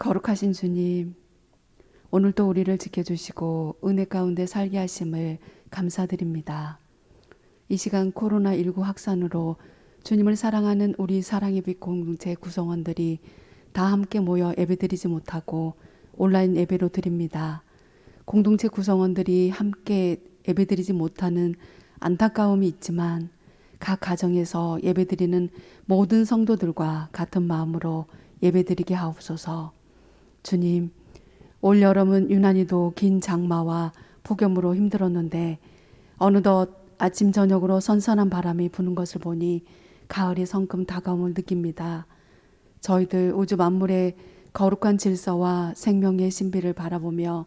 거룩하신 주님, 오늘도 우리를 지켜주시고 은혜 가운데 살게 하심을 감사드립니다. 이 시간 코로나19 확산으로 주님을 사랑하는 우리 사랑의 빛 공동체 구성원들이 다 함께 모여 예배드리지 못하고 온라인 예배로 드립니다. 공동체 구성원들이 함께 예배드리지 못하는 안타까움이 있지만 각 가정에서 예배드리는 모든 성도들과 같은 마음으로 예배드리게 하옵소서. 주님, 올 여름은 유난히도 긴 장마와 폭염으로 힘들었는데 어느덧 아침 저녁으로 선선한 바람이 부는 것을 보니 가을이 성큼 다가옴을 느낍니다. 저희들 우주 만물의 거룩한 질서와 생명의 신비를 바라보며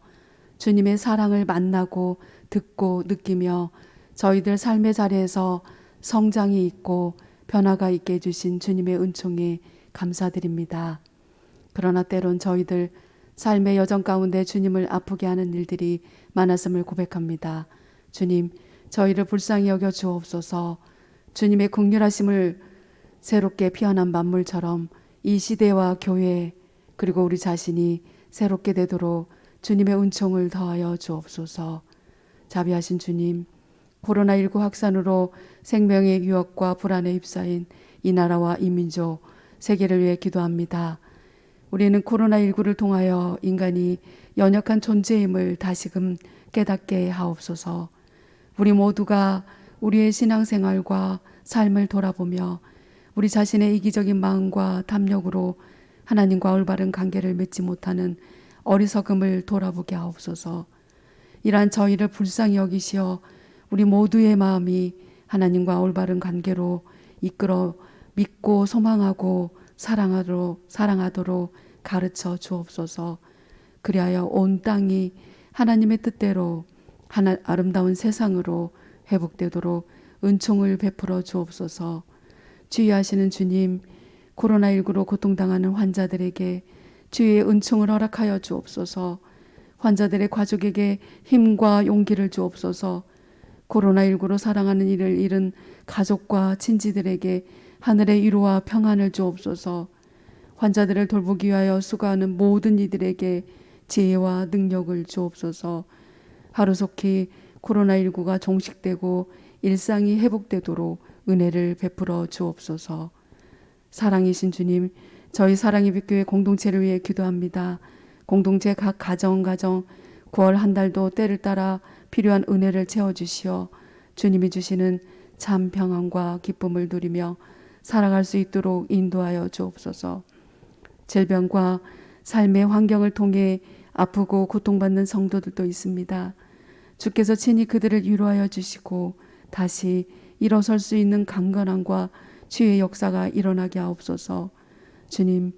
주님의 사랑을 만나고 듣고 느끼며 저희들 삶의 자리에서 성장이 있고 변화가 있게 해주신 주님의 은총에 감사드립니다. 그러나 때론 저희들 삶의 여정 가운데 주님을 아프게 하는 일들이 많았음을 고백합니다. 주님, 저희를 불쌍히 여겨 주옵소서. 주님의 긍휼하심을 새롭게 피어난 만물처럼 이 시대와 교회 그리고 우리 자신이 새롭게 되도록 주님의 은총을 더하여 주옵소서. 자비하신 주님, 코로나19 확산으로 생명의 위협과 불안에 휩싸인 이 나라와 이 민족, 세계를 위해 기도합니다. 우리는 코로나19를 통하여 인간이 연약한 존재임을 다시금 깨닫게 하옵소서. 우리 모두가 우리의 신앙생활과 삶을 돌아보며 우리 자신의 이기적인 마음과 탐욕으로 하나님과 올바른 관계를 맺지 못하는 어리석음을 돌아보게 하옵소서. 이러한 저희를 불쌍히 여기시어 우리 모두의 마음이 하나님과 올바른 관계로 이끌어 믿고 소망하고 사랑하도록 가르쳐 주옵소서. 그리하여 온 땅이 하나님의 뜻대로 아름다운 세상으로 회복되도록 은총을 베풀어 주옵소서. 주의하시는 주님, 코로나19로 고통당하는 환자들에게 주의 은총을 허락하여 주옵소서. 환자들의 가족에게 힘과 용기를 주옵소서. 코로나19로 사랑하는 이를 잃은 가족과 친지들에게 하늘의 위로와 평안을 주옵소서. 환자들을 돌보기 위하여 수고하는 모든 이들에게 지혜와 능력을 주옵소서. 하루속히 코로나19가 종식되고 일상이 회복되도록 은혜를 베풀어 주옵소서. 사랑이신 주님, 저희 사랑의 빛교회 공동체를 위해 기도합니다. 공동체 각 가정 9월 한 달도 때를 따라 필요한 은혜를 채워주시어 주님이 주시는 참 평안과 기쁨을 누리며 살아갈 수 있도록 인도하여 주옵소서. 질병과 삶의 환경을 통해 아프고 고통받는 성도들도 있습니다. 주께서 친히 그들을 위로하여 주시고 다시 일어설 수 있는 강건함과 치유의 역사가 일어나게 하옵소서. 주님,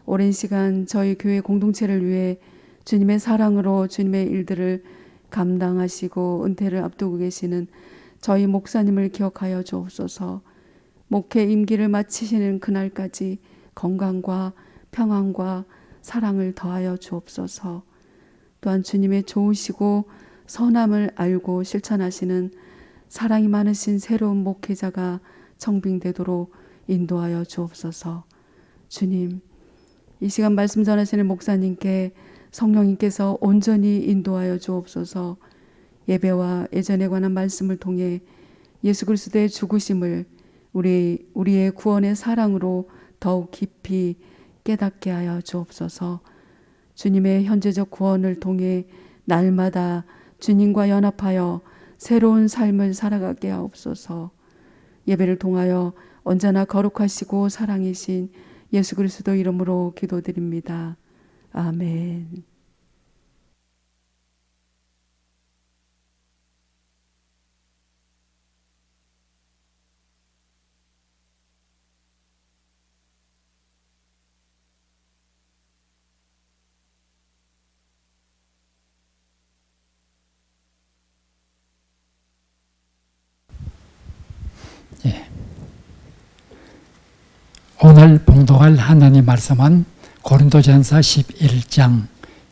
오랜 시간 저희 교회 공동체를 위해 주님의 사랑으로 주님의 일들을 감당하시고 은퇴를 앞두고 계시는 저희 목사님을 기억하여 주옵소서. 목회 임기를 마치시는 그날까지 건강과 평안과 사랑을 더하여 주옵소서. 또한 주님의 좋으시고 선함을 알고 실천하시는 사랑이 많으신 새로운 목회자가 청빙되도록 인도하여 주옵소서. 주님, 이 시간 말씀 전하시는 목사님께 성령님께서 온전히 인도하여 주옵소서. 예배와 예전에 관한 말씀을 통해 예수 그리스도의 죽으심을 우리의 구원의 사랑으로 더욱 깊이 깨닫게 하여 주옵소서. 주님의 현재적 구원을 통해 날마다 주님과 연합하여 새로운 삶을 살아가게 하옵소서. 예배를 통하여 언제나 거룩하시고 사랑이신 예수 그리스도 이름으로 기도드립니다. 아멘. 예. 오늘 봉독할 하나님 말씀은 고린도전서 11장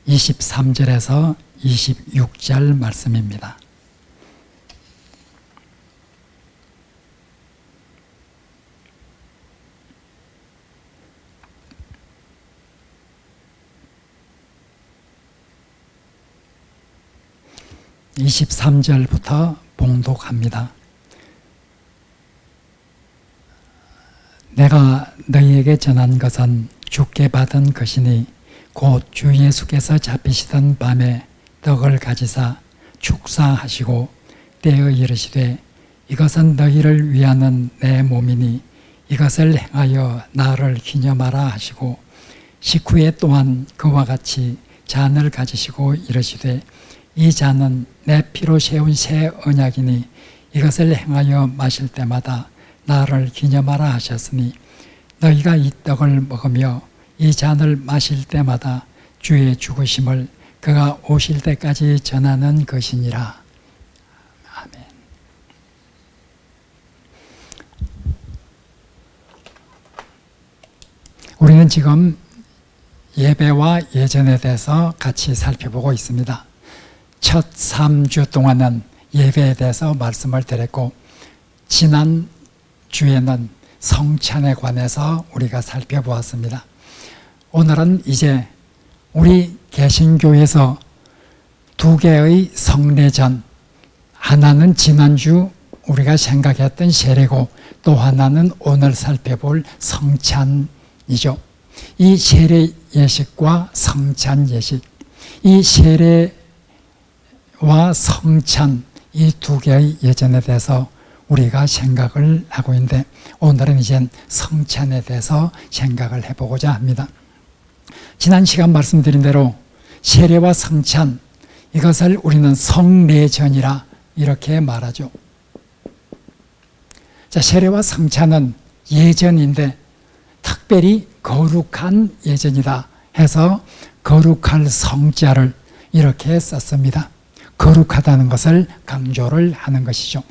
23절에서 26절 말씀입니다. 23절부터 봉독합니다. 내가 너희에게 전한 것은 주께 받은 것이니 곧 주 예수께서 잡히시던 밤에 떡을 가지사 축사하시고 떼어 이르시되 이것은 너희를 위하는 내 몸이니 이것을 행하여 나를 기념하라 하시고 식후에 또한 그와 같이 잔을 가지시고 이르시되 이 잔은 내 피로 세운 새 언약이니 이것을 행하여 마실 때마다 나를 기념하라 하셨으니 너희가 이 떡을 먹으며 이 잔을 마실 때마다 주의 죽으심을 그가 오실 때까지 전하는 것이니라. 아멘. 우리는 지금 예배와 예전에 대해서 같이 살펴보고 있습니다. 첫 3주 동안은 예배에 대해서 말씀을 드렸고 지난 주에는 성찬에 관해서 우리가 살펴보았습니다. 오늘은 이제 우리 개신교에서 두 개의 성례전, 하나는 지난주 우리가 생각했던 세례고 또 하나는 오늘 살펴볼 성찬이죠. 이 세례 예식과 성찬 예식, 이 세례와 성찬 이 두 개의 예전에 대해서 우리가 생각을 하고 있는데 오늘은 이제 성찬에 대해서 생각을 해보고자 합니다. 지난 시간 말씀드린 대로 세례와 성찬 이것을 우리는 성례전이라 이렇게 말하죠. 자, 세례와 성찬은 예전인데 특별히 거룩한 예전이다 해서 거룩할 성자를 이렇게 썼습니다. 거룩하다는 것을 강조를 하는 것이죠.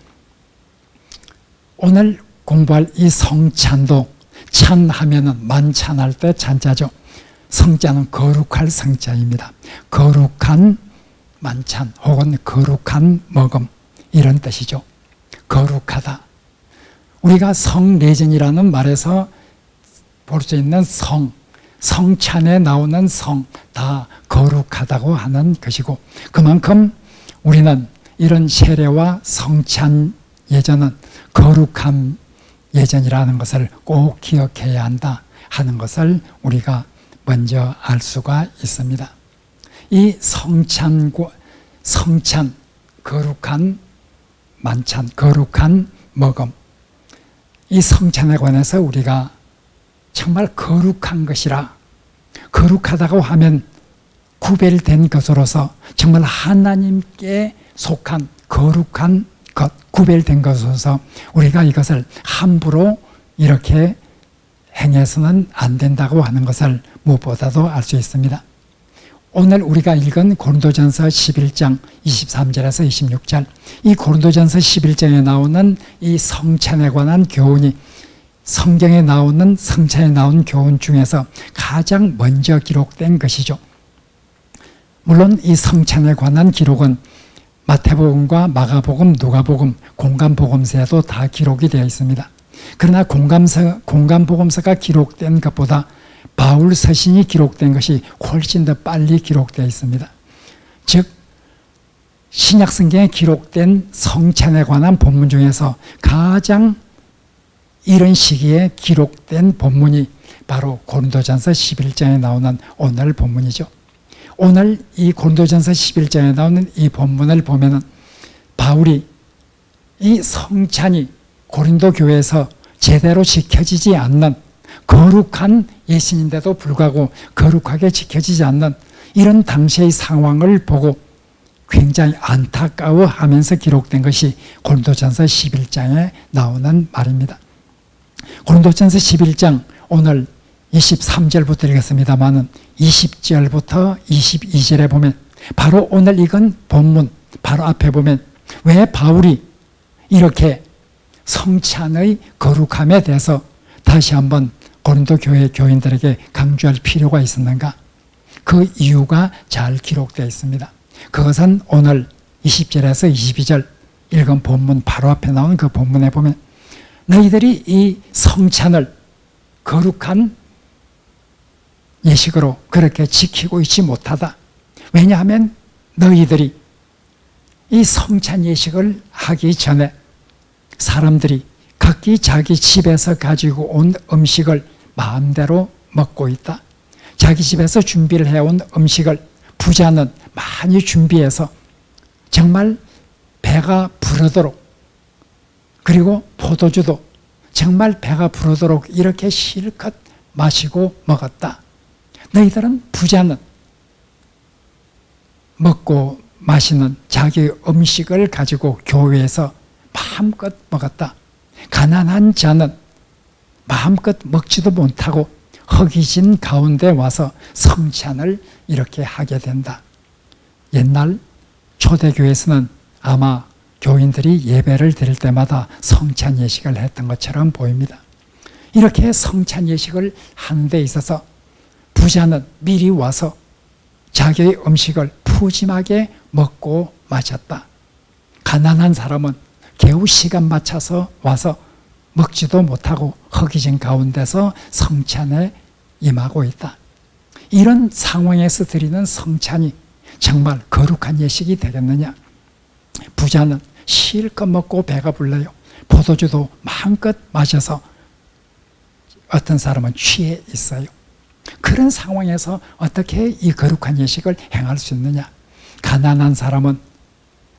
오늘 공부할 이 성찬도 찬하면은 만찬할 때 찬자죠. 성자는 거룩할 성자입니다. 거룩한 만찬 혹은 거룩한 먹음 이런 뜻이죠. 거룩하다. 우리가 성례전이라는 말에서 볼 수 있는 성찬에 나오는 성 다 거룩하다고 하는 것이고 그만큼 우리는 이런 세례와 성찬 예전은 거룩한 예전이라는 것을 꼭 기억해야 한다 하는 것을 우리가 먼저 알 수가 있습니다. 이 성찬, 거룩한 만찬, 거룩한 먹음 이 성찬에 관해서 우리가 정말 거룩한 것이라 거룩하다고 하면 구별된 것으로서 정말 하나님께 속한 거룩한 것, 구별된 것으로서 우리가 이것을 함부로 이렇게 행해서는 안 된다고 하는 것을 무엇보다도 알 수 있습니다. 오늘 우리가 읽은 고린도전서 11장 23절에서 26절 이 고린도전서 11장에 나오는 이 성찬에 관한 교훈이 성경에 나오는 성찬에 나온 교훈 중에서 가장 먼저 기록된 것이죠. 물론 이 성찬에 관한 기록은 마태복음과 마가복음, 누가복음, 공간복음서에도 다 기록이 되어 있습니다. 그러나 공간복음서가 기록된 것보다 바울 서신이 기록된 것이 훨씬 더 빨리 기록되어 있습니다. 즉 신약성경에 기록된 성찬에 관한 본문 중에서 가장 이런 시기에 기록된 본문이 바로 고린도전서 11장에 나오는 오늘 본문이죠. 오늘 이 고린도전서 11장에 나오는 이 본문을 보면은 바울이 이 성찬이 고린도 교회에서 제대로 지켜지지 않는 거룩한 예신인데도 불구하고 거룩하게 지켜지지 않는 이런 당시의 상황을 보고 굉장히 안타까워하면서 기록된 것이 고린도전서 11장에 나오는 말입니다. 고린도전서 11장 오늘 23절부터 읽었습니다마는 20절부터 22절에 보면 바로 오늘 읽은 본문 바로 앞에 보면 왜 바울이 이렇게 성찬의 거룩함에 대해서 다시 한번 고린도 교회 교인들에게 강조할 필요가 있었는가? 그 이유가 잘 기록되어 있습니다. 그것은 오늘 20절에서 22절 읽은 본문 바로 앞에 나온 그 본문에 보면 너희들이 이 성찬을 거룩한 예식으로 그렇게 지키고 있지 못하다. 왜냐하면 너희들이 이 성찬 예식을 하기 전에 사람들이 각기 자기 집에서 가지고 온 음식을 마음대로 먹고 있다. 자기 집에서 준비를 해온 음식을 부자는 많이 준비해서 정말 배가 부르도록, 그리고 포도주도 정말 배가 부르도록 이렇게 실컷 마시고 먹었다. 너희들은, 부자는 먹고 마시는 자기 음식을 가지고 교회에서 마음껏 먹었다. 가난한 자는 마음껏 먹지도 못하고 허기진 가운데 와서 성찬을 이렇게 하게 된다. 옛날 초대교회에서는 아마 교인들이 예배를 드릴 때마다 성찬 예식을 했던 것처럼 보입니다. 이렇게 성찬 예식을 하는 데 있어서 부자는 미리 와서 자기의 음식을 푸짐하게 먹고 마셨다. 가난한 사람은 겨우 시간 맞춰서 와서 먹지도 못하고 허기진 가운데서 성찬에 임하고 있다. 이런 상황에서 드리는 성찬이 정말 거룩한 예식이 되겠느냐? 부자는 실컷 먹고 배가 불러요. 포도주도 마음껏 마셔서 어떤 사람은 취해 있어요. 그런 상황에서 어떻게 이 거룩한 예식을 행할 수 있느냐? 가난한 사람은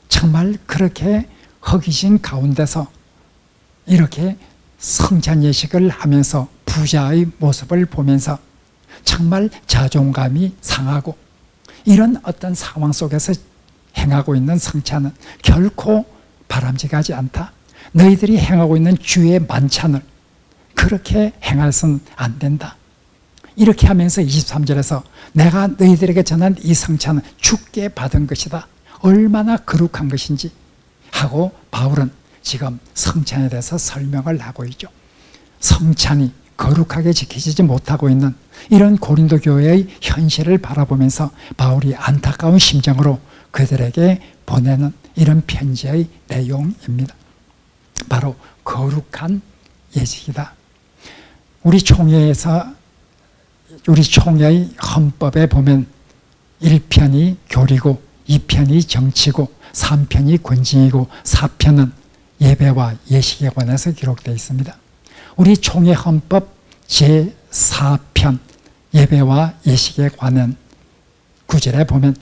정말 그렇게 허기진 가운데서 이렇게 성찬 예식을 하면서 부자의 모습을 보면서 정말 자존감이 상하고, 이런 어떤 상황 속에서 행하고 있는 성찬은 결코 바람직하지 않다. 너희들이 행하고 있는 주의 만찬을 그렇게 행해서는 안 된다. 이렇게 하면서 23절에서 내가 너희들에게 전한 이 성찬은 주께 받은 것이다. 얼마나 거룩한 것인지 하고 바울은 지금 성찬에 대해서 설명을 하고 있죠. 성찬이 거룩하게 지켜지지 못하고 있는 이런 고린도 교회의 현실을 바라보면서 바울이 안타까운 심정으로 그들에게 보내는 이런 편지의 내용입니다. 바로 거룩한 예식이다. 우리 총회의 헌법에 보면 1편이 교리고 2편이 정치고 3편이 권징이고 4편은 예배와 예식에 관해서 기록되어 있습니다. 우리 총회 헌법 제4편 예배와 예식에 관한 구절에 보면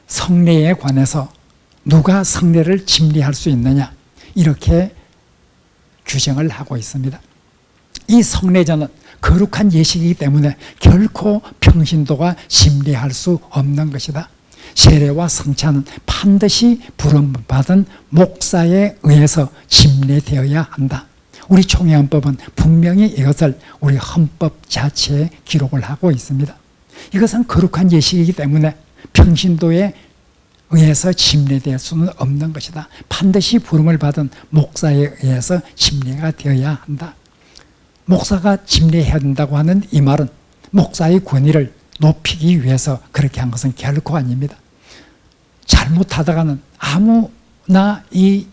성례에 관해서 누가 성례를 침례할 수 있느냐 이렇게 규정을 하고 있습니다. 이 성례전은 거룩한 예식이기 때문에 결코 평신도가 침례할 수 없는 것이다. 세례와 성찬은 반드시 부름받은 목사에 의해서 침례되어야 한다. 우리 총회헌법은 분명히 이것을 우리 헌법 자체에 기록을 하고 있습니다. 이것은 거룩한 예식이기 때문에 평신도에 의해서 침례될 수는 없는 것이다. 반드시 부름을 받은 목사에 의해서 침례가 되어야 한다. 목사가 침례해야 된다고 하는 이 말은 목사의 권위를 높이기 위해서 그렇게 한 것은 결코 아닙니다. 잘못하다가는 아무나 이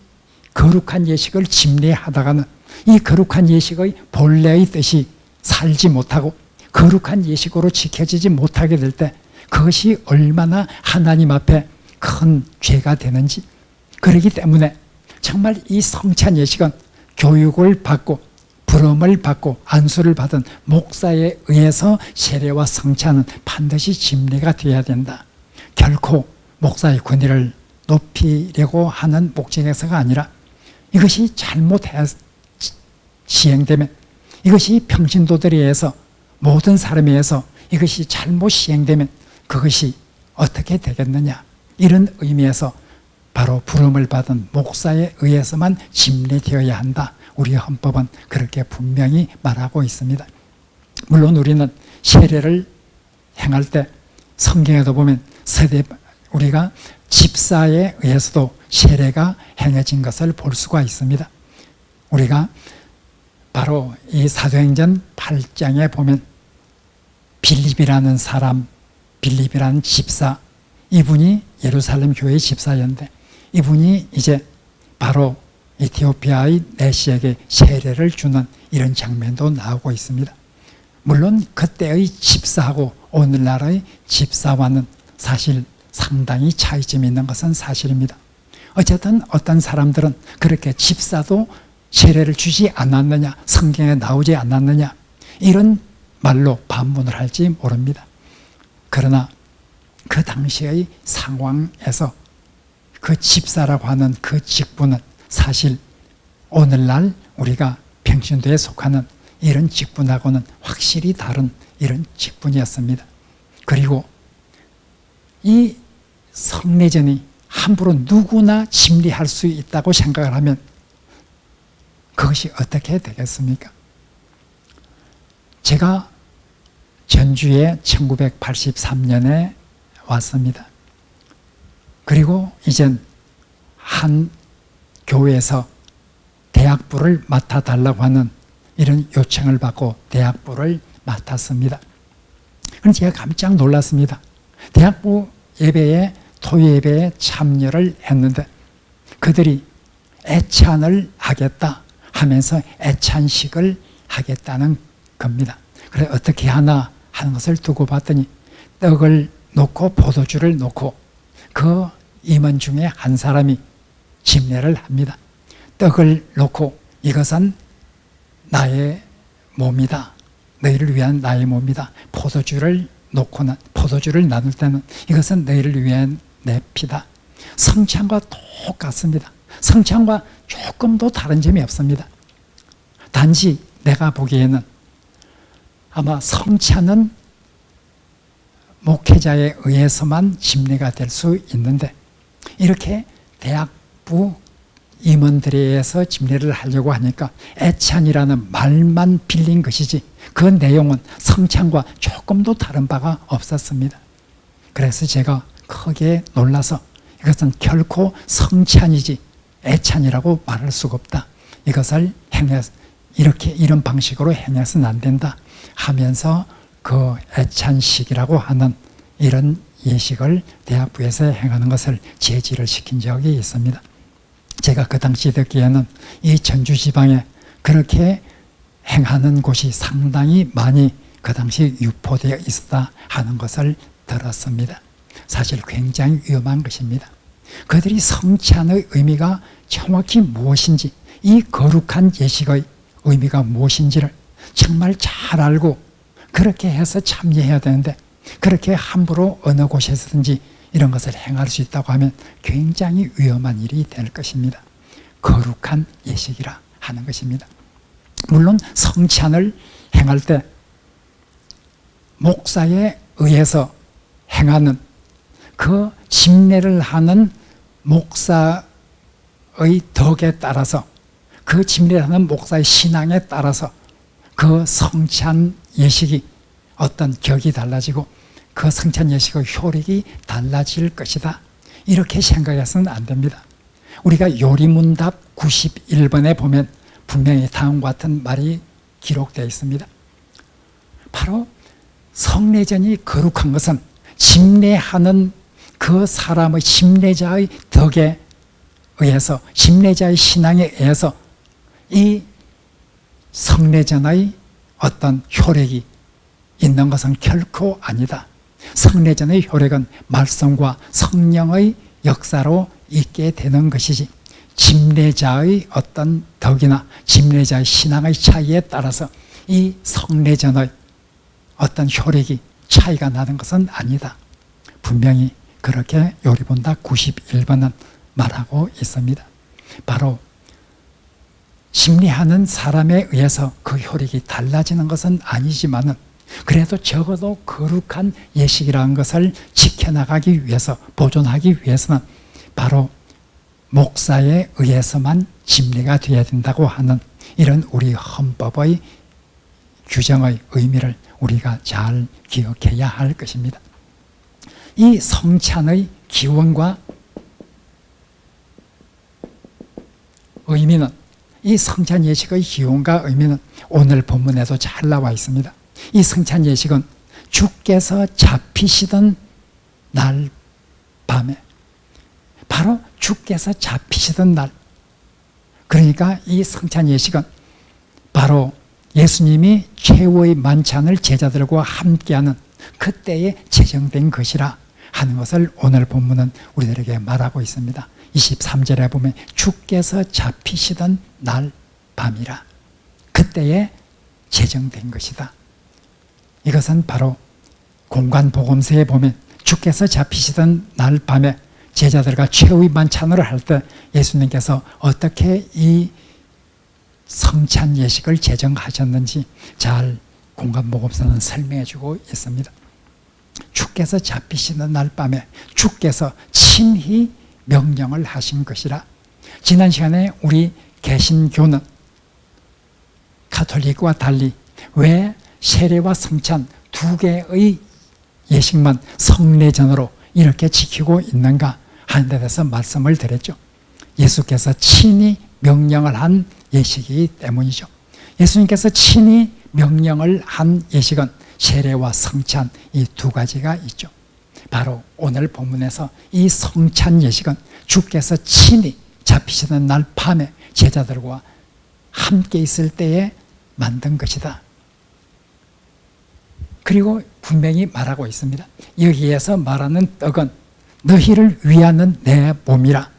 거룩한 예식을 침례하다가는 이 거룩한 예식의 본래의 뜻이 살지 못하고 거룩한 예식으로 지켜지지 못하게 될 때 그것이 얼마나 하나님 앞에 큰 죄가 되는지, 그렇기 때문에 정말 이 성찬 예식은 교육을 받고 부름을 받고 안수를 받은 목사에 의해서 세례와 성찬은 반드시 침례가 되어야 된다. 결코 목사의 권위를 높이려고 하는 목적에서가 아니라 이것이 잘못 시행되면, 이것이 평신도들에 의해서 모든 사람에 의해서 이것이 잘못 시행되면 그것이 어떻게 되겠느냐, 이런 의미에서 바로 부름을 받은 목사에 의해서만 침례되어야 한다. 우리 헌법은 그렇게 분명히 말하고 있습니다. 물론 우리는 세례를 행할 때 성경에도 보면 우리가 집사에 의해서도 세례가 행해진 것을 볼 수가 있습니다. 우리가 바로 이 사도행전 8장에 보면 빌립이라는 사람, 빌립이라는 집사, 이분이 예루살렘 교회의 집사였는데 이분이 이제 바로 에티오피아의 내시에게 세례를 주는 이런 장면도 나오고 있습니다. 물론 그때의 집사하고 오늘날의 집사와는 사실 상당히 차이점이 있는 것은 사실입니다. 어쨌든 어떤 사람들은 그렇게 집사도 세례를 주지 않았느냐, 성경에 나오지 않았느냐, 이런 말로 반문을 할지 모릅니다. 그러나 그 당시의 상황에서 그 집사라고 하는 그 직분은 사실 오늘날 우리가 평신도에 속하는 이런 직분하고는 확실히 다른 이런 직분이었습니다. 그리고 이 성례전이 함부로 누구나 침례할 수 있다고 생각을 하면 그것이 어떻게 되겠습니까? 제가 전주에 1983년에 왔습니다. 그리고 이젠 한 교회에서 대학부를 맡아달라고 하는 이런 요청을 받고 대학부를 맡았습니다. 그래서 제가 깜짝 놀랐습니다. 대학부 예배에 토요 예배에 참여를 했는데 그들이 애찬을 하겠다 하면서 애찬식을 하겠다는 겁니다. 그래 어떻게 하나 하는 것을 두고 봤더니 떡을 놓고 포도주를 놓고 그 임원 중에 한 사람이 집례를 합니다. 떡을 놓고 이것은 나의 몸이다. 너희를 위한 나의 몸이다. 포도주를 놓고는 포도주를 나눌 때는 이것은 너희를 위한 내 피다. 성찬과 똑같습니다. 성찬과 조금도 다른 점이 없습니다. 단지 내가 보기에는 아마 성찬은 목회자에 의해서만 집례가 될 수 있는데 이렇게 대학부 임원들에 의해서 집례를 하려고 하니까 애찬이라는 말만 빌린 것이지 그 내용은 성찬과 조금도 다른 바가 없었습니다. 그래서 제가 크게 놀라서 이것은 결코 성찬이지 애찬이라고 말할 수가 없다. 이것을 이렇게 이런 방식으로 행해서는 안 된다 하면서 그 애찬식이라고 하는 이런 예식을 대학부에서 행하는 것을 제지를 시킨 적이 있습니다. 제가 그 당시 듣기에는 이 전주 지방에 그렇게 행하는 곳이 상당히 많이 그 당시 유포되어 있었다 하는 것을 들었습니다. 사실 굉장히 위험한 것입니다. 그들이 성찬의 의미가 정확히 무엇인지 이 거룩한 예식의 의미가 무엇인지를 정말 잘 알고 그렇게 해서 참여해야 되는데 그렇게 함부로 어느 곳에서든지 이런 것을 행할 수 있다고 하면 굉장히 위험한 일이 될 것입니다. 거룩한 예식이라 하는 것입니다. 물론 성찬을 행할 때 목사에 의해서 행하는 그 집례를 하는 목사의 덕에 따라서 그 집례를 하는 목사의 신앙에 따라서 그 성찬 예식이 어떤 격이 달라지고 그 성찬 예식의 효력이 달라질 것이다. 이렇게 생각해서는 안 됩니다. 우리가 요리문답 91번에 보면 분명히 다음과 같은 말이 기록되어 있습니다. 바로 성례전이 거룩한 것은 집례하는 그 사람의 집례자의 덕에 의해서 집례자의 신앙에 의해서 이 성례전의 어떤 효력이 있는 것은 결코 아니다. 성례전의 효력은 말씀과 성령의 역사로 있게 되는 것이지 집례자의 어떤 덕이나 집례자의 신앙의 차이에 따라서 이 성례전의 어떤 효력이 차이가 나는 것은 아니다. 분명히 그렇게 요리본답 91번은 말하고 있습니다. 바로 집례하는 사람에 의해서 그 효력이 달라지는 것은 아니지만은 그래도 적어도 거룩한 예식이라는 것을 지켜나가기 위해서 보존하기 위해서는 바로 목사에 의해서만 집례가 되어야 된다고 하는 이런 우리 헌법의 규정의 의미를 우리가 잘 기억해야 할 것입니다. 이 성찬의 기원과 의미는 이 성찬 예식의 기원과 의미는 오늘 본문에도 잘 나와 있습니다. 이 성찬 예식은 주께서 잡히시던 날 밤에 바로 주께서 잡히시던 날 그러니까 이 성찬 예식은 바로 예수님이 최후의 만찬을 제자들과 함께하는 그때에 제정된 것이라 하는 것을 오늘 본문은 우리들에게 말하고 있습니다. 23절에 보면 주께서 잡히시던 날 밤이라. 그때에 제정된 것이다. 이것은 바로 공관복음서에 보면 주께서 잡히시던 날 밤에 제자들과 최후의 만찬을 할 때 예수님께서 어떻게 이 성찬 예식을 제정하셨는지 잘 공관복음서는 설명해 주고 있습니다. 주께서 잡히시는 날 밤에 주께서 친히 명령을 하신 것이라. 지난 시간에 우리 개신교는 가톨릭과 달리 왜 세례와 성찬 두 개의 예식만 성례전으로 이렇게 지키고 있는가 하는 데 대해서 말씀을 드렸죠. 예수께서 친히 명령을 한 예식이기 때문이죠. 예수님께서 친히 명령을 한 예식은 세례와 성찬 이 두 가지가 있죠. 바로 오늘 본문에서 이 성찬 예식은 주께서 친히 잡히시는 날 밤에 제자들과 함께 있을 때에 만든 것이다. 그리고 분명히 말하고 있습니다. 여기에서 말하는 떡은 너희를 위하는 내 몸이라.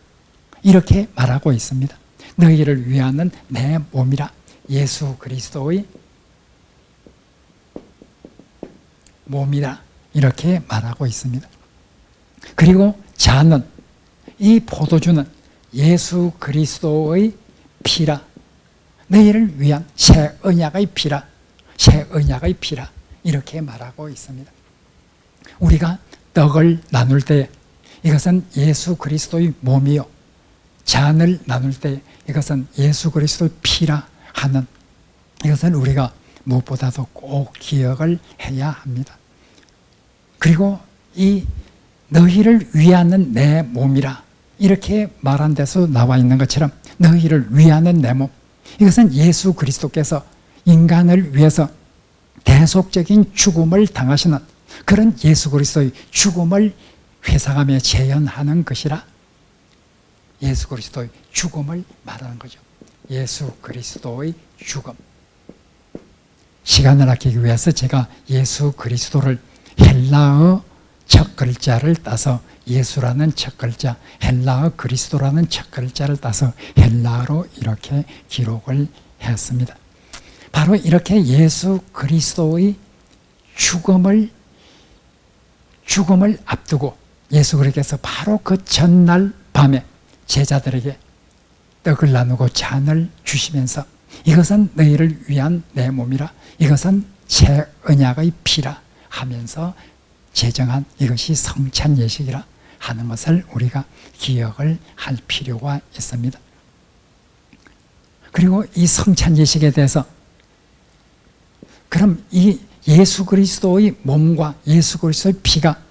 이렇게 말하고 있습니다. 너희를 위하는 내 몸이라. 예수 그리스도의 몸이라. 이렇게 말하고 있습니다. 그리고 잔은, 이 포도주는 예수 그리스도의 피라. 너희를 위한 새 언약의 피라. 새 언약의 피라. 이렇게 말하고 있습니다. 우리가 떡을 나눌 때 이것은 예수 그리스도의 몸이요, 잔을 나눌 때 이것은 예수 그리스도의 피라 하는, 이것은 우리가 무엇보다도 꼭 기억을 해야 합니다. 그리고 이 너희를 위하는 내 몸이라 이렇게 말한 데서 나와 있는 것처럼 너희를 위하는 내 몸, 이것은 예수 그리스도께서 인간을 위해서 대속적인 죽음을 당하시는 그런 예수 그리스도의 죽음을 회상하며 재현하는 것이라. 예수 그리스도의 죽음을 말하는 거죠. 예수 그리스도의 죽음. 시간을 아끼기 위해서 제가 예수 그리스도를 헬라어 첫 글자를 따서 예수라는 첫 글자, 헬라어 그리스도라는 첫 글자를 따서 헬라어로 이렇게 기록을 했습니다. 바로 이렇게 예수 그리스도의 죽음을 앞두고 예수 그리스도께서 바로 그 전날 밤에 제자들에게 떡을 나누고 잔을 주시면서 이것은 너희를 위한 내 몸이라, 이것은 새 언약의 피라 하면서 제정한 이것이 성찬 예식이라 하는 것을 우리가 기억을 할 필요가 있습니다. 그리고 이 성찬 예식에 대해서 그럼 이 예수 그리스도의 몸과 예수 그리스도의 피가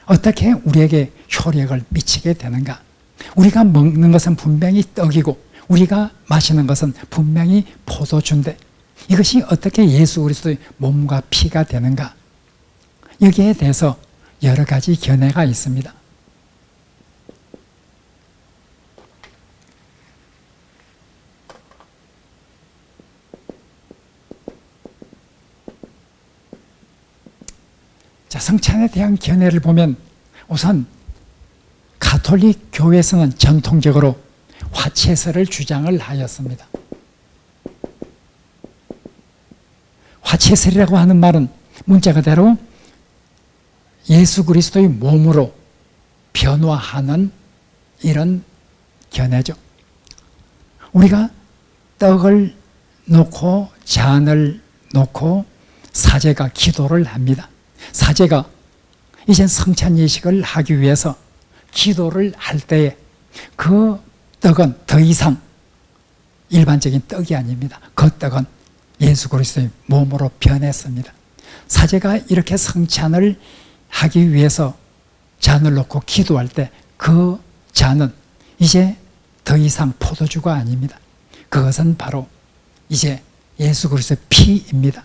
어떻게 우리에게 효력을 미치게 되는가? 우리가 먹는 것은 분명히 떡이고 우리가 마시는 것은 분명히 포도주인데 이것이 어떻게 예수 그리스도의 몸과 피가 되는가? 여기에 대해서 여러 가지 견해가 있습니다. 자, 성찬에 대한 견해를 보면 우선 가톨릭 교회에서는 전통적으로 화채설을 주장을 하였습니다. 화채설이라고 하는 말은 문자 그대로 예수 그리스도의 몸으로 변화하는 이런 견해죠. 우리가 떡을 놓고 잔을 놓고 사제가 기도를 합니다. 사제가 이제 성찬 예식을 하기 위해서 기도를 할 때에 그 떡은 더 이상 일반적인 떡이 아닙니다. 그 떡은 예수 그리스도의 몸으로 변했습니다. 사제가 이렇게 성찬을 하기 위해서 잔을 놓고 기도할 때 그 잔은 이제 더 이상 포도주가 아닙니다. 그것은 바로 이제 예수 그리스도의 피입니다.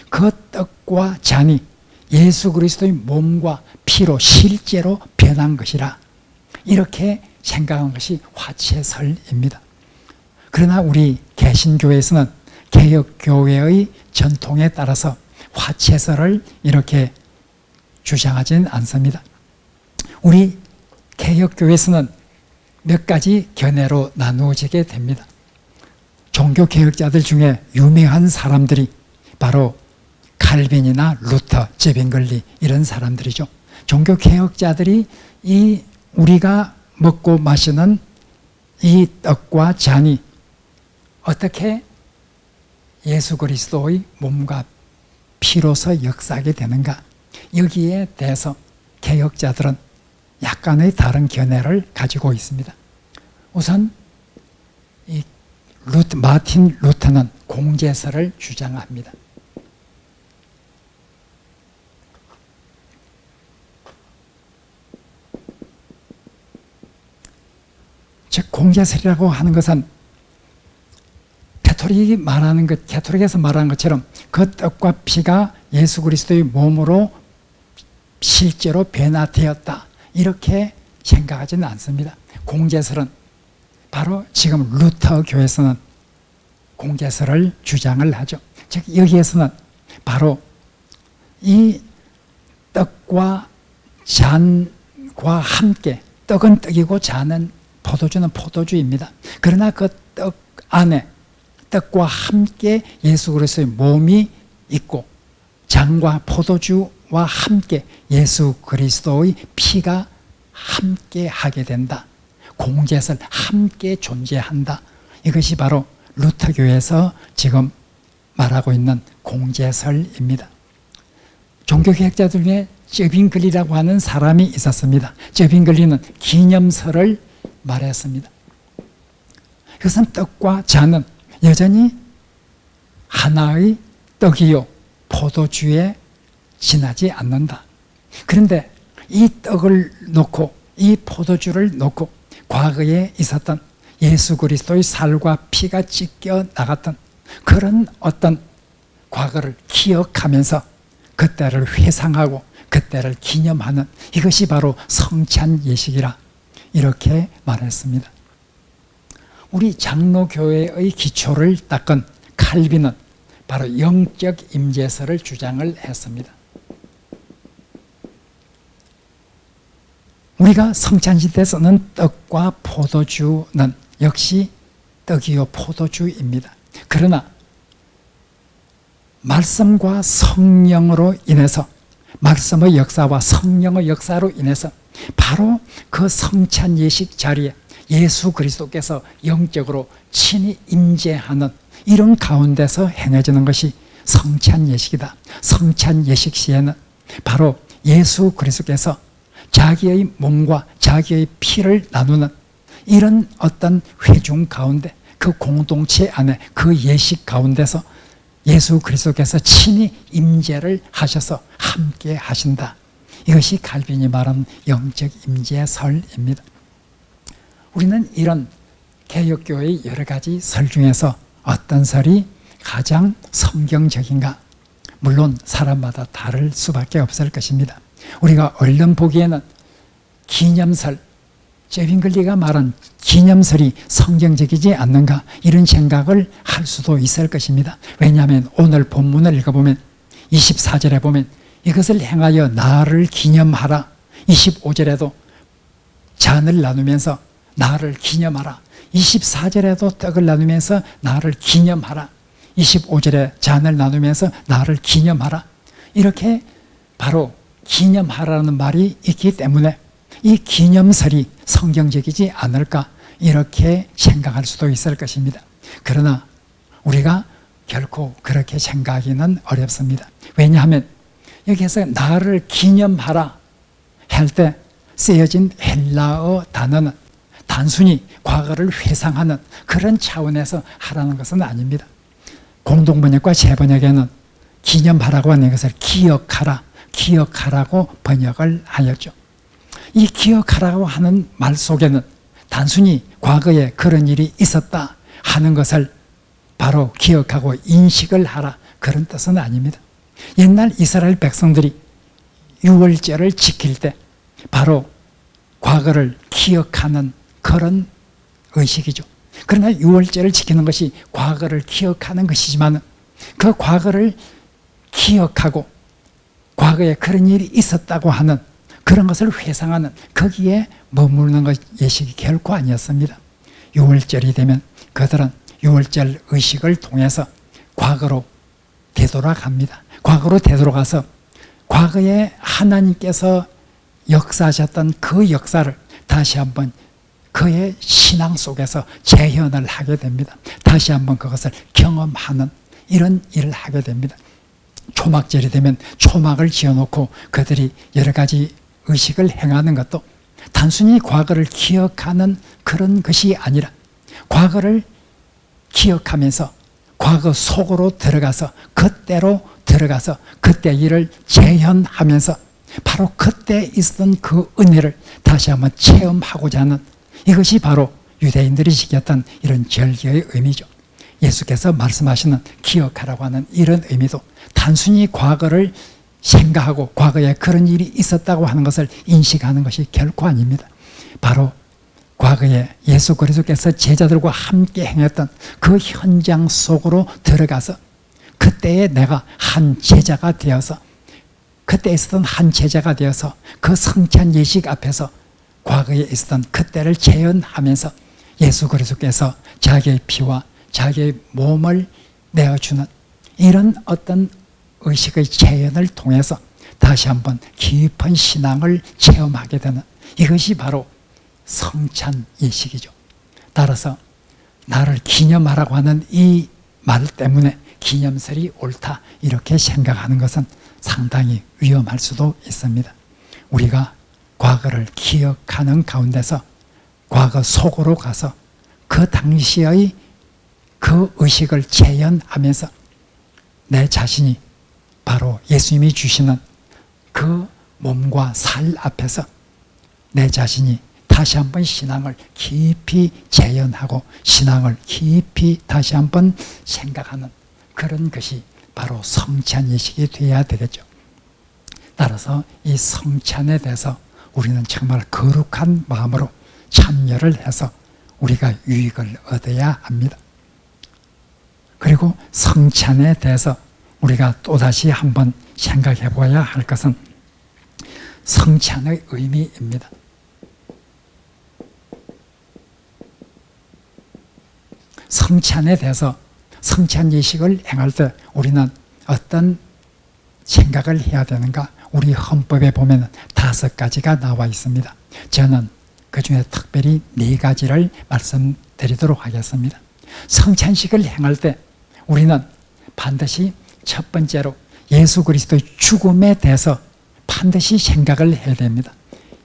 그 떡과 잔이 예수 그리스도의 몸과 피로 실제로 변한 것이라 이렇게 생각한 것이 화채설입니다. 그러나 우리 개신교회에서는 개혁교회의 전통에 따라서 화채설을 이렇게 주장하지는 않습니다. 우리 개혁교회에서는 몇 가지 견해로 나누어지게 됩니다. 종교개혁자들 중에 유명한 사람들이 바로 칼빈이나 루터, 제빙글리 이런 사람들이죠. 종교개혁자들이 이 우리가 먹고 마시는 이 떡과 잔이 어떻게 예수 그리스도의 몸과 피로서 역사하게 되는가, 여기에 대해서 개혁자들은 약간의 다른 견해를 가지고 있습니다. 우선 이 마틴 루터는 공제설을 주장합니다. 즉 공제설이라고 하는 것은 가톨릭이 말하는 것, 가톨릭에서 말하는 것처럼 그 떡과 피가 예수 그리스도의 몸으로 실제로 변화되었다, 이렇게 생각하지는 않습니다. 공제설은 바로 지금 루터 교에서는 공제설을 주장을 하죠. 즉 여기에서는 바로 이 떡과 잔과 함께, 떡은 떡이고 잔은 포도주는 포도주입니다. 그러나 그 떡 안에 떡과 함께 예수 그리스도의 몸이 있고 잔과 포도주와 함께 예수 그리스도의 피가 함께 하게 된다. 공제설, 함께 존재한다. 이것이 바로 루터교에서 지금 말하고 있는 공제설입니다. 종교개혁자들 중에 제빙글리라고 하는 사람이 있었습니다. 제빙글리는 기념설을 말했습니다. 그것은 떡과 잔은 여전히 하나의 떡이요 포도주에 지나지 않는다. 그런데 이 떡을 놓고 이 포도주를 놓고 과거에 있었던 예수 그리스도의 살과 피가 찢겨 나갔던 그런 어떤 과거를 기억하면서 그때를 회상하고 그때를 기념하는, 이것이 바로 성찬 예식이라 이렇게 말했습니다. 우리 장로교회의 기초를 닦은 칼빈은 바로 영적 임재설을 주장을 했습니다. 우리가 성찬시대에 쓰는 떡과 포도주는 역시 떡이요 포도주입니다. 그러나 말씀과 성령으로 인해서, 말씀의 역사와 성령의 역사로 인해서 바로 그 성찬 예식 자리에 예수 그리스도께서 영적으로 친히 임재하는 이런 가운데서 행해지는 것이 성찬 예식이다. 성찬 예식 시에는 바로 예수 그리스도께서 자기의 몸과 자기의 피를 나누는 이런 어떤 회중 가운데, 그 공동체 안에, 그 예식 가운데서 예수 그리스도께서 친히 임재를 하셔서 함께 하신다. 이것이 칼빈이 말하는 영적 임재설입니다. 우리는 이런 개혁교회의 여러 가지 설 중에서 어떤 설이 가장 성경적인가? 물론 사람마다 다를 수밖에 없을 것입니다. 우리가 얼른 보기에는 기념설, 제빙글리가 말한 기념설이 성경적이지 않는가, 이런 생각을 할 수도 있을 것입니다. 왜냐하면 오늘 본문을 읽어보면 24절에 보면 이것을 행하여 나를 기념하라, 25절에도 잔을 나누면서 나를 기념하라, 24절에도 떡을 나누면서 나를 기념하라, 25절에 잔을 나누면서 나를 기념하라, 이렇게 바로 기념하라는 말이 있기 때문에 이 기념설이 성경적이지 않을까, 이렇게 생각할 수도 있을 것입니다. 그러나 우리가 결코 그렇게 생각하기는 어렵습니다. 왜냐하면 여기에서 나를 기념하라 할 때 쓰여진 헬라어 단어는 단순히 과거를 회상하는 그런 차원에서 하라는 것은 아닙니다. 공동번역과 재번역에는 기념하라고 하는 것을 기억하라, 기억하라고 번역을 하였죠. 이 기억하라고 하는 말 속에는 단순히 과거에 그런 일이 있었다 하는 것을 바로 기억하고 인식을 하라, 그런 뜻은 아닙니다. 옛날 이스라엘 백성들이 유월절을 지킬 때 바로 과거를 기억하는 그런 의식이죠. 그러나 유월절을 지키는 것이 과거를 기억하는 것이지만 그 과거를 기억하고 과거에 그런 일이 있었다고 하는 그런 것을 회상하는, 거기에 머무르는 것 예식이 결코 아니었습니다. 유월절이 되면 그들은 유월절 의식을 통해서 과거로 되돌아갑니다. 과거로 되돌아가서 과거에 하나님께서 역사하셨던 그 역사를 다시 한번 그의 신앙 속에서 재현을 하게 됩니다. 다시 한번 그것을 경험하는 이런 일을 하게 됩니다. 초막절이 되면 초막을 지어놓고 그들이 여러 가지 의식을 행하는 것도 단순히 과거를 기억하는 그런 것이 아니라 과거를 기억하면서 과거 속으로 들어가서 그때로 들어가서 그때 일을 재현하면서 바로 그때 있었던 그 은혜를 다시 한번 체험하고자 하는, 이것이 바로 유대인들이 지켰던 이런 절기의 의미죠. 예수께서 말씀하시는 기억하라고 하는 이런 의미도 단순히 과거를 생각하고 과거에 그런 일이 있었다고 하는 것을 인식하는 것이 결코 아닙니다. 바로 과거에 예수 그리스도께서 제자들과 함께 행했던 그 현장 속으로 들어가서 그때에 내가 한 제자가 되어서, 그때 있었던 한 제자가 되어서 그 성찬 예식 앞에서 과거에 있었던 그때를 재현하면서 예수 그리스도께서 자기의 피와 자기의 몸을 내어주는 이런 어떤 의식의 재현을 통해서 다시 한번 깊은 신앙을 체험하게 되는, 이것이 바로 성찬 예식이죠. 따라서 나를 기념하라고 하는 이 말 때문에 기념설이 옳다 이렇게 생각하는 것은 상당히 위험할 수도 있습니다. 우리가 과거를 기억하는 가운데서 과거 속으로 가서 그 당시의 그 의식을 재현하면서 내 자신이 바로 예수님이 주시는 그 몸과 살 앞에서 내 자신이 다시 한번 신앙을 깊이 재현하고 신앙을 깊이 다시 한번 생각하는 그런 것이 바로 성찬 예식이 되어야 되겠죠. 따라서 이 성찬에 대해서 우리는 정말 거룩한 마음으로 참여를 해서 우리가 유익을 얻어야 합니다. 그리고 성찬에 대해서 우리가 또다시 한번 생각해 보아야 할 것은 성찬의 의미입니다. 성찬에 대해서 성찬 예식을 행할 때 우리는 어떤 생각을 해야 되는가? 우리 헌법에 보면 5가지가 나와 있습니다. 저는 그 중에 특별히 4가지를 말씀드리도록 하겠습니다. 성찬식을 행할 때 우리는 반드시 첫 번째로 예수 그리스도의 죽음에 대해서 반드시 생각을 해야 됩니다.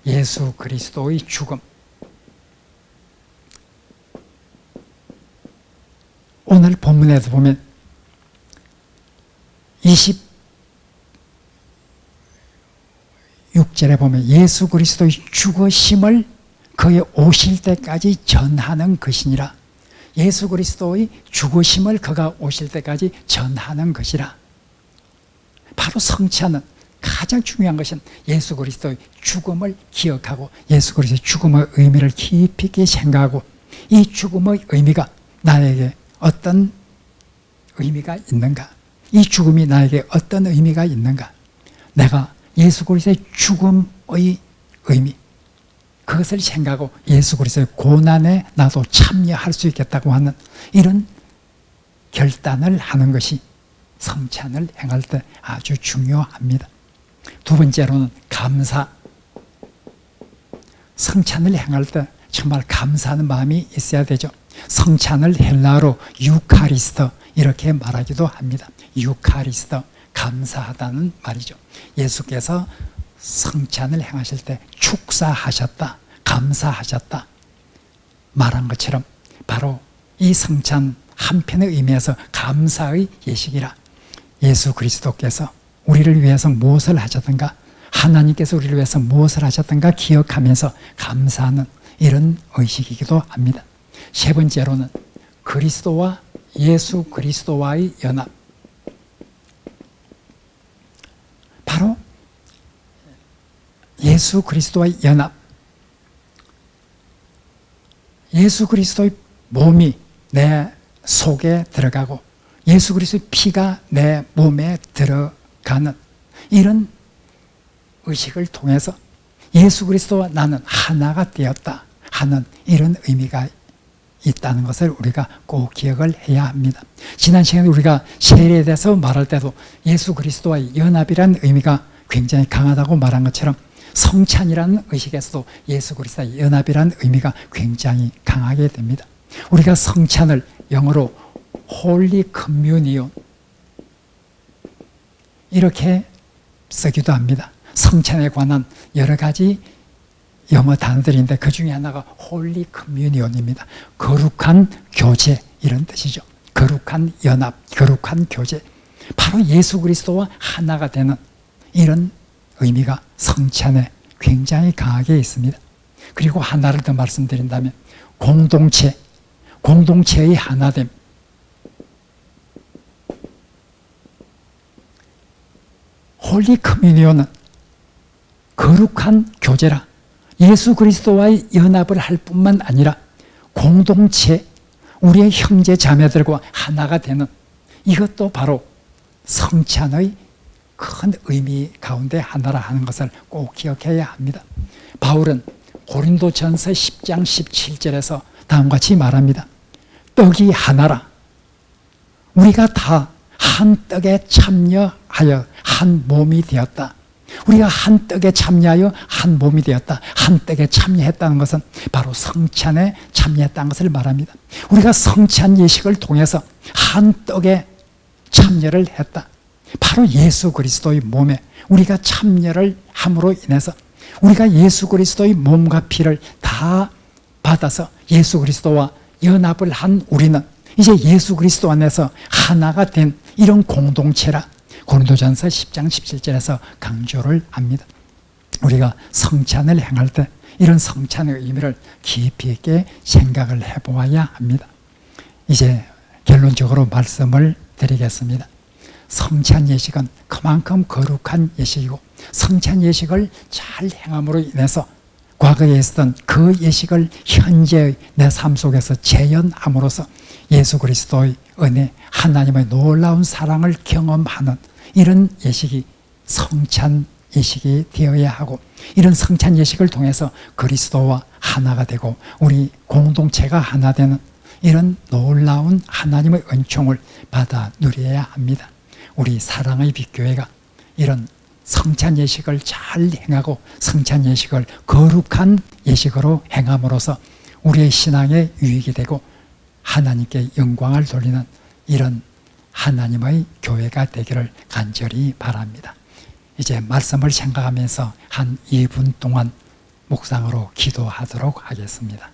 예수 그리스도의 죽음. 오늘 본문에서 보면 26절에 보면 예수 그리스도의 죽으심을 그의 오실 때까지 전하는 것이니라. 예수 그리스도의 죽으심을 그가 오실 때까지 전하는 것이라. 바로 성찬은 가장 중요한 것은 예수 그리스도의 죽음을 기억하고 예수 그리스도의 죽음의 의미를 깊이 있게 생각하고 이 죽음의 의미가 나에게 어떤 의미가 있는가? 이 죽음이 나에게 어떤 의미가 있는가? 내가 예수 그리스도의 죽음의 의미, 그것을 생각하고 예수 그리스도의 고난에 나도 참여할 수 있겠다고 하는 이런 결단을 하는 것이 성찬을 행할 때 아주 중요합니다. 두 번째로는 감사. 성찬을 행할 때 정말 감사하는 마음이 있어야 되죠. 성찬을 헬라어로 유카리스토 이렇게 말하기도 합니다. 유카리스토, 감사하다는 말이죠. 예수께서 성찬을 행하실 때 축사하셨다, 감사하셨다 말한 것처럼 바로 이 성찬 한편의 의미에서 감사의 예식이라. 예수 그리스도께서 우리를 위해서 무엇을 하셨던가, 하나님께서 우리를 위해서 무엇을 하셨던가 기억하면서 감사하는 이런 의식이기도 합니다. 세 번째로는 그리스도와 예수 그리스도와의 연합. 바로 예수 그리스도와의 연합. 예수 그리스도의 몸이 내 속에 들어가고 예수 그리스도의 피가 내 몸에 들어가는 이런 의식을 통해서 예수 그리스도와 나는 하나가 되었다 하는 이런 의미가 있다는 것을 우리가 꼭 기억을 해야 합니다. 지난 시간에 우리가 세례에 대해서 말할 때도 예수 그리스도와의 연합이라는 의미가 굉장히 강하다고 말한 것처럼 성찬이라는 의식에서도 예수 그리스도와의 연합이라는 의미가 굉장히 강하게 됩니다. 우리가 성찬을 영어로 Holy Communion 이렇게 쓰기도 합니다. 성찬에 관한 여러 가지 영어 단어들인데 그 중에 하나가 Holy Communion입니다. 거룩한 교제 이런 뜻이죠. 거룩한 연합, 거룩한 교제. 바로 예수 그리스도와 하나가 되는 이런 의미가 성찬에 굉장히 강하게 있습니다. 그리고 하나를 더 말씀드린다면 공동체의 하나됨. 홀리 커뮤니온은 거룩한 교제라 예수 그리스도와의 연합을 할 뿐만 아니라 공동체, 우리의 형제 자매들과 하나가 되는 이것도 바로 성찬의 큰 의미 가운데 하나라 하는 것을 꼭 기억해야 합니다. 바울은 고린도전서 10장 17절에서 다음과 같이 말합니다. 떡이 하나라. 우리가 다 한 떡에 참여하여 한 몸이 되었다. 우리가 한 떡에 참여하여 한 몸이 되었다. 한 떡에 참여했다는 것은 바로 성찬에 참여했다는 것을 말합니다. 우리가 성찬 예식을 통해서 한 떡에 참여를 했다. 바로 예수 그리스도의 몸에 우리가 참여를 함으로 인해서 우리가 예수 그리스도의 몸과 피를 다 받아서 예수 그리스도와 연합을 한 우리는 이제 예수 그리스도 안에서 하나가 된 이런 공동체라 고린도전서 10장 17절에서 강조를 합니다. 우리가 성찬을 행할 때 이런 성찬의 의미를 깊이 있게 생각을 해보아야 합니다. 이제 결론적으로 말씀을 드리겠습니다. 성찬 예식은 그만큼 거룩한 예식이고 성찬 예식을 잘 행함으로 인해서 과거에 있었던 그 예식을 현재의 내 삶 속에서 재현함으로써 예수 그리스도의 은혜, 하나님의 놀라운 사랑을 경험하는 이런 예식이 성찬 예식이 되어야 하고 이런 성찬 예식을 통해서 그리스도와 하나가 되고 우리 공동체가 하나 되는 이런 놀라운 하나님의 은총을 받아 누려야 합니다. 우리 사랑의 빛교회가 이런 성찬 예식을 잘 행하고 성찬 예식을 거룩한 예식으로 행함으로써 우리의 신앙에 유익이 되고 하나님께 영광을 돌리는 이런 하나님의 교회가 되기를 간절히 바랍니다. 이제 말씀을 생각하면서 한 2분 동안 묵상으로 기도하도록 하겠습니다.